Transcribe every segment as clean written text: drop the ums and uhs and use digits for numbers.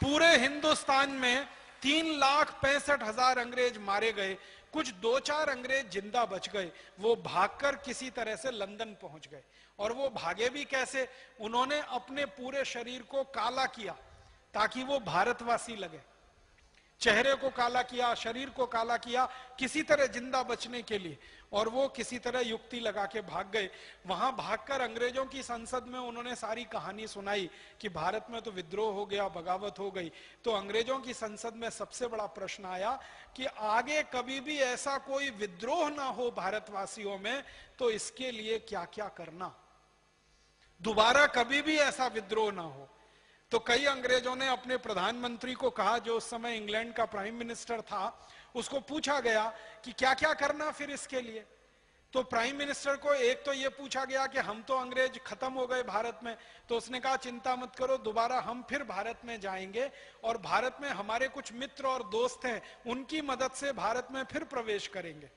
पूरे हिंदुस्तान में 3,65,000 अंग्रेज मारे गए। कुछ 2-4 अंग्रेज जिंदा बच गए, वो भागकर किसी तरह से लंदन पहुंच गए। और वो भागे भी कैसे? उन्होंने अपने पूरे शरीर को काला किया ताकि वो भारतवासी लगे। चेहरे को काला किया, शरीर को काला किया, किसी तरह जिंदा बचने के लिए। और वो किसी तरह युक्ति लगा के भाग गए। वहां भागकर अंग्रेजों की संसद में उन्होंने सारी कहानी सुनाई कि भारत में तो विद्रोह हो गया, बगावत हो गई। तो अंग्रेजों की संसद में सबसे बड़ा प्रश्न आया कि आगे कभी भी ऐसा कोई विद्रोह ना हो भारतवासियों में, तो इसके लिए क्या क्या करना, दोबारा कभी भी ऐसा विद्रोह ना हो। तो कई अंग्रेजों ने अपने प्रधानमंत्री को कहा, जो उस समय इंग्लैंड का प्राइम मिनिस्टर था, उसको पूछा गया कि क्या क्या करना फिर इसके लिए। तो प्राइम मिनिस्टर को एक तो ये पूछा गया कि हम तो अंग्रेज खत्म हो गए भारत में, तो उसने कहा चिंता मत करो, दोबारा हम फिर भारत में जाएंगे और भारत में हमारे कुछ मित्र और दोस्त हैं, उनकी मदद से भारत में फिर प्रवेश करेंगे।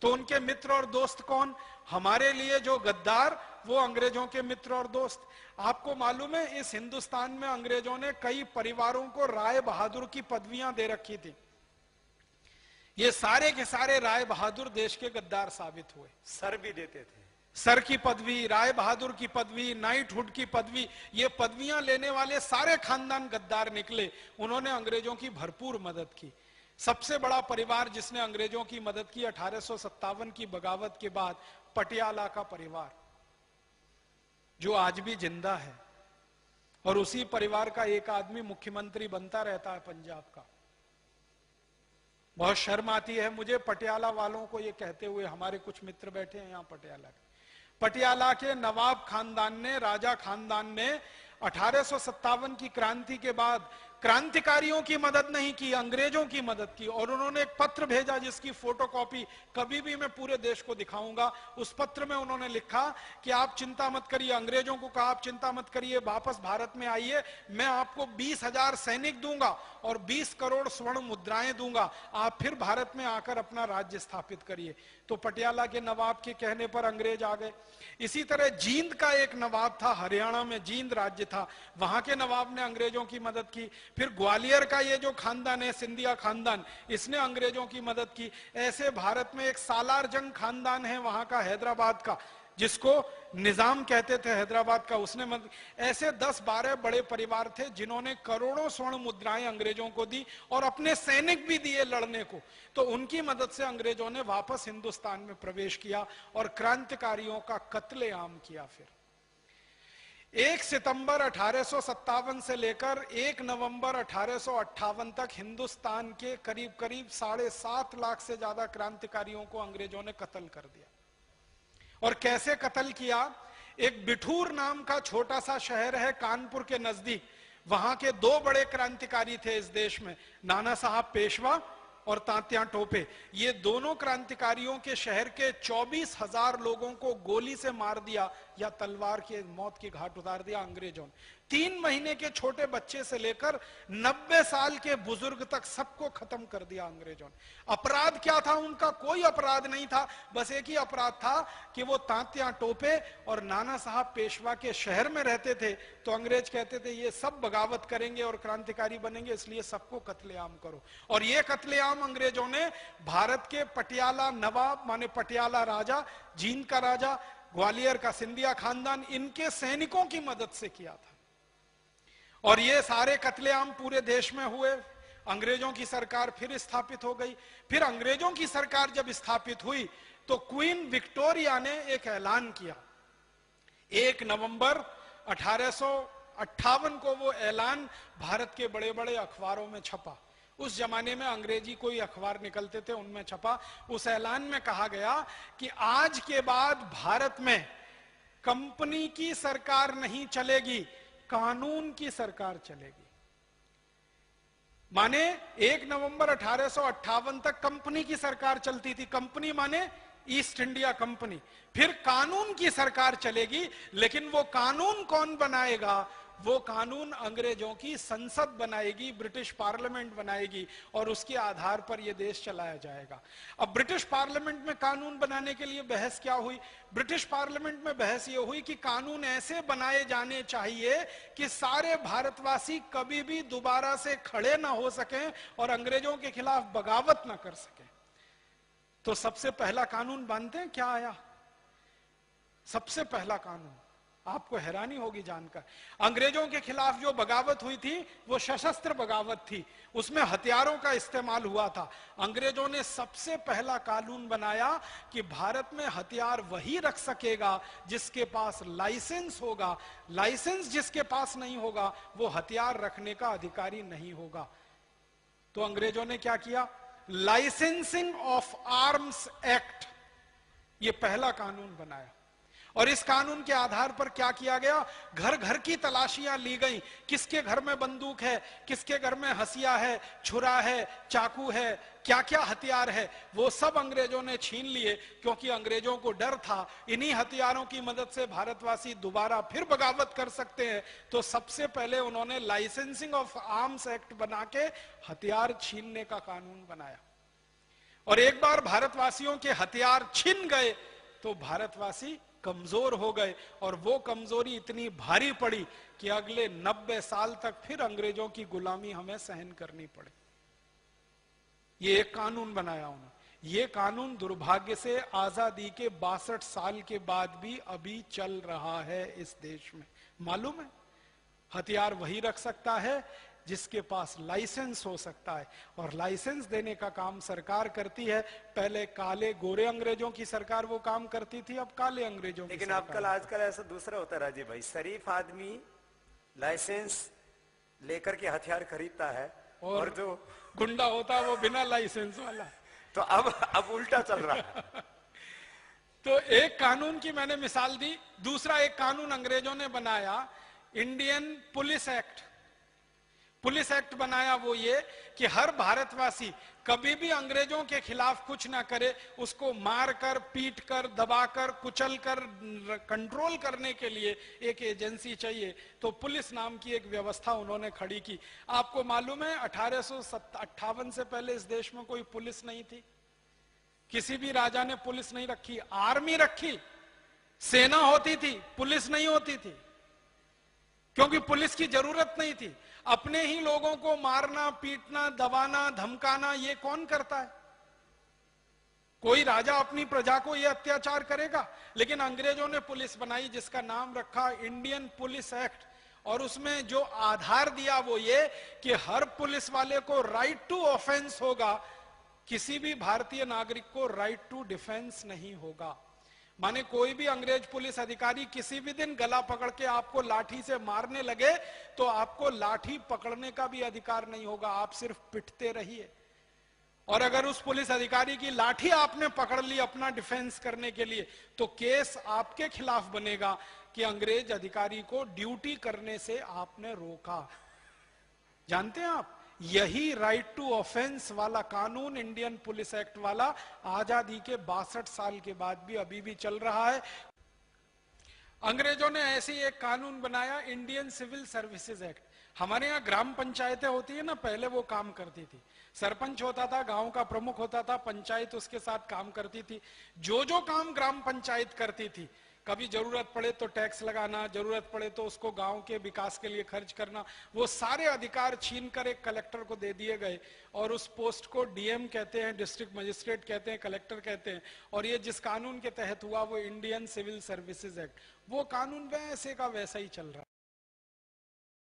तो उनके मित्र और दोस्त कौन? हमारे लिए जो गद्दार, वो अंग्रेजों के मित्र और दोस्त। आपको मालूम है इस हिंदुस्तान में अंग्रेजों ने कई परिवारों को राय बहादुर की पदवियां दे रखी थी। ये सारे के सारे राय बहादुर देश के गद्दार साबित हुए। सर भी देते थे, सर की पदवी, राय बहादुर की पदवी, नाइटहुड की पदवी, ये पदवियां लेने वाले सारे खानदान गद्दार निकले। उन्होंने अंग्रेजों की भरपूर मदद की। सबसे बड़ा परिवार जिसने अंग्रेजों की मदद की 1857 की बगावत के बाद, पटियाला का परिवार, जो आज भी जिंदा है। और उसी परिवार का एक आदमी मुख्यमंत्री बनता रहता है पंजाब का। बहुत शर्म आती है मुझे पटियाला वालों को ये कहते हुए, हमारे कुछ मित्र बैठे हैं यहां पटियाला के। पटियाला के नवाब खानदान ने, राजा खानदान ने 1857 की क्रांति के बाद क्रांतिकारियों की मदद नहीं की, अंग्रेजों की मदद की। और उन्होंने एक पत्र भेजा जिसकी फोटोकॉपी कभी भी मैं पूरे देश को दिखाऊंगा। उस पत्र में उन्होंने लिखा कि आप चिंता मत करिए, अंग्रेजों को कहा आप चिंता मत करिए, वापस भारत में आइए, मैं आपको 20,000 सैनिक दूंगा और 20 करोड़ स्वर्ण मुद्राएं दूंगा, आप फिर भारत में आकर अपना राज्य स्थापित करिए। तो पटियाला के नवाब के कहने पर अंग्रेज आ गए। इसी तरह जींद का एक नवाब था, हरियाणा में जींद राज्य था, वहां के नवाब ने अंग्रेजों की मदद की। फिर ग्वालियर का ये जो खानदान है, सिंधिया खानदान, इसने अंग्रेजों की मदद की। ऐसे भारत में एक सालार जंग खानदान है वहां का, हैदराबाद का, जिसको निजाम कहते थे हैदराबाद का, उसने मदद। ऐसे 10-12 बड़े परिवार थे जिन्होंने करोड़ों स्वर्ण मुद्राएं अंग्रेजों को दी और अपने सैनिक भी दिए लड़ने को। तो उनकी मदद से अंग्रेजों ने वापस हिंदुस्तान में प्रवेश किया और क्रांतिकारियों का कत्लेआम किया। फिर 1 सितंबर 1857 से लेकर 1 नवंबर 1858 तक हिंदुस्तान के करीब करीब 7.5 लाख से ज्यादा क्रांतिकारियों को अंग्रेजों ने कत्ल कर दिया। और कैसे कत्ल किया? एक बिठूर नाम का छोटा सा शहर है कानपुर के नजदीक, वहां के 2 बड़े क्रांतिकारी थे इस देश में, नाना साहब पेशवा और तात्या टोपे। ये दोनों क्रांतिकारियों के शहर के 24,000 लोगों को गोली से मार दिया या तलवार के मौत की घाट उतार दिया अंग्रेजों ने। 3 महीने के छोटे बच्चे से लेकर 90 साल के बुजुर्ग तक सबको खत्म कर दिया अंग्रेजों ने। अपराध क्या था उनका? कोई अपराध नहीं था, बस एक ही अपराध था कि वो तात्या टोपे और नाना साहब पेशवा के शहर में रहते थे। तो अंग्रेज कहते थे ये सब बगावत करेंगे और क्रांतिकारी बनेंगे, इसलिए सबको कत्लेआम करो। और ये कत्लेआम अंग्रेजों ने भारत के पटियाला नवाब, माने पटियाला राजा, जींद का राजा, ग्वालियर का सिंधिया खानदान, इनके सैनिकों की मदद से किया था। और ये सारे कत्लेआम पूरे देश में हुए। अंग्रेजों की सरकार फिर स्थापित हो गई। फिर अंग्रेजों की सरकार जब स्थापित हुई तो क्वीन विक्टोरिया ने एक ऐलान किया। 1 नवंबर 1858 को वो ऐलान भारत के बड़े बड़े अखबारों में छपा। उस जमाने में अंग्रेजी कोई अखबार निकलते थे, उनमें छपा। उस ऐलान में कहा गया कि आज के बाद भारत में कंपनी की सरकार नहीं चलेगी, कानून की सरकार चलेगी। माने 1 नवंबर 1858 तक कंपनी की सरकार चलती थी। कंपनी माने ईस्ट इंडिया कंपनी। फिर कानून की सरकार चलेगी, लेकिन वो कानून कौन बनाएगा? वो कानून अंग्रेजों की संसद बनाएगी, ब्रिटिश पार्लियामेंट बनाएगी और उसके आधार पर यह देश चलाया जाएगा। अब ब्रिटिश पार्लियामेंट में कानून बनाने के लिए बहस क्या हुई? ब्रिटिश पार्लियामेंट में बहस यह हुई कि कानून ऐसे बनाए जाने चाहिए कि सारे भारतवासी कभी भी दोबारा से खड़े ना हो सकें और अंग्रेजों के खिलाफ बगावत ना कर सकें। तो सबसे पहला कानून जानते हैं क्या आया? सबसे पहला कानून, आपको हैरानी होगी जानकर, अंग्रेजों के खिलाफ जो बगावत हुई थी वो सशस्त्र बगावत थी, उसमें हथियारों का इस्तेमाल हुआ था। अंग्रेजों ने सबसे पहला कानून बनाया कि भारत में हथियार वही रख सकेगा जिसके पास लाइसेंस होगा, लाइसेंस जिसके पास नहीं होगा वो हथियार रखने का अधिकारी नहीं होगा। तो अंग्रेजों ने क्या किया? लाइसेंसिंग ऑफ आर्म्स एक्ट, ये पहला कानून बनाया। और इस कानून के आधार पर क्या किया गया? घर घर की तलाशियां ली गई, किसके घर में बंदूक है, किसके घर में हसिया है, छुरा है, चाकू है, क्या क्या हथियार है, वो सब अंग्रेजों ने छीन लिए, क्योंकि अंग्रेजों को डर था इन्हीं हथियारों की मदद से भारतवासी दोबारा फिर बगावत कर सकते हैं। तो सबसे पहले उन्होंने लाइसेंसिंग ऑफ आर्म्स एक्ट बना के हथियार छीनने का कानून बनाया। और एक बार भारतवासियों के हथियार छिन गए तो भारतवासी कमजोर हो गए, और वो कमजोरी इतनी भारी पड़ी कि अगले 90 साल तक फिर अंग्रेजों की गुलामी हमें सहन करनी पड़ी। ये एक कानून बनाया उन्होंने। ये कानून दुर्भाग्य से आजादी के 62 साल के बाद भी अभी चल रहा है इस देश में। मालूम है, हथियार वही रख सकता है जिसके पास लाइसेंस हो सकता है, और लाइसेंस देने का काम सरकार करती है। पहले काले गोरे अंग्रेजों की सरकार वो काम करती थी, अब काले अंग्रेजों की। लेकिन आजकल ऐसा दूसरा होता है राजीव भाई, शरीफ आदमी लाइसेंस लेकर के हथियार खरीदता है और जो गुंडा होता है वो बिना लाइसेंस वाला। तो अब उल्टा चल रहा है। तो एक कानून की मैंने मिसाल दी। दूसरा एक कानून अंग्रेजों ने बनाया, Indian police act. Police act बनाया वो ये कि हर भारतवासी कभी भी अंग्रेजों के खिलाफ कुछ ना करे, उसको मारकर, पीटकर, दबाकर, कुचलकर कंट्रोल करने के लिए एक एजेंसी चाहिए। तो पुलिस नाम की एक व्यवस्था उन्होंने खड़ी की। आपको मालूम है 1858 से पहले इस देश में कोई पुलिस नहीं थी। किसी भी राजा ने पुलिस नहीं रखी, आर्मी रखी, सेना होती थी, पुलिस नहीं होती थी, क्योंकि पुलिस की जरूरत नहीं थी। अपने ही लोगों को मारना, पीटना, दबाना, धमकाना ये कौन करता है? कोई राजा अपनी प्रजा को ये अत्याचार करेगा? लेकिन अंग्रेजों ने पुलिस बनाई जिसका नाम रखा इंडियन पुलिस एक्ट, और उसमें जो आधार दिया वो ये कि हर पुलिस वाले को राइट टू ऑफेंस होगा, किसी भी भारतीय नागरिक को राइट टू डिफेंस नहीं होगा। माने कोई भी अंग्रेज पुलिस अधिकारी किसी भी दिन गला पकड़ के आपको लाठी से मारने लगे तो आपको लाठी पकड़ने का भी अधिकार नहीं होगा, आप सिर्फ पिटते रहिए। और अगर उस पुलिस अधिकारी की लाठी आपने पकड़ ली अपना डिफेंस करने के लिए तो केस आपके खिलाफ बनेगा कि अंग्रेज अधिकारी को ड्यूटी करने से आपने रोका। जानते हैं आप, यही राइट टू ऑफेंस वाला कानून, इंडियन पुलिस एक्ट वाला, आजादी के 62 साल के बाद भी अभी भी चल रहा है। अंग्रेजों ने ऐसे ही एक कानून बनाया, इंडियन सिविल सर्विसेज एक्ट। हमारे यहाँ ग्राम पंचायतें होती है ना, पहले वो काम करती थी। सरपंच होता था, गांव का प्रमुख होता था, पंचायत उसके साथ काम करती थी। जो जो काम ग्राम पंचायत करती थी, कभी जरूरत पड़े तो टैक्स लगाना, जरूरत पड़े तो उसको गांव के विकास के लिए खर्च करना, वो सारे अधिकार छीन कर एक कलेक्टर को दे दिए गए। और उस पोस्ट को डीएम कहते हैं, डिस्ट्रिक्ट मजिस्ट्रेट कहते हैं, कलेक्टर कहते हैं। और ये जिस कानून के तहत हुआ वो इंडियन सिविल सर्विसेज एक्ट, वो कानून वैसे का वैसा ही चल रहा है।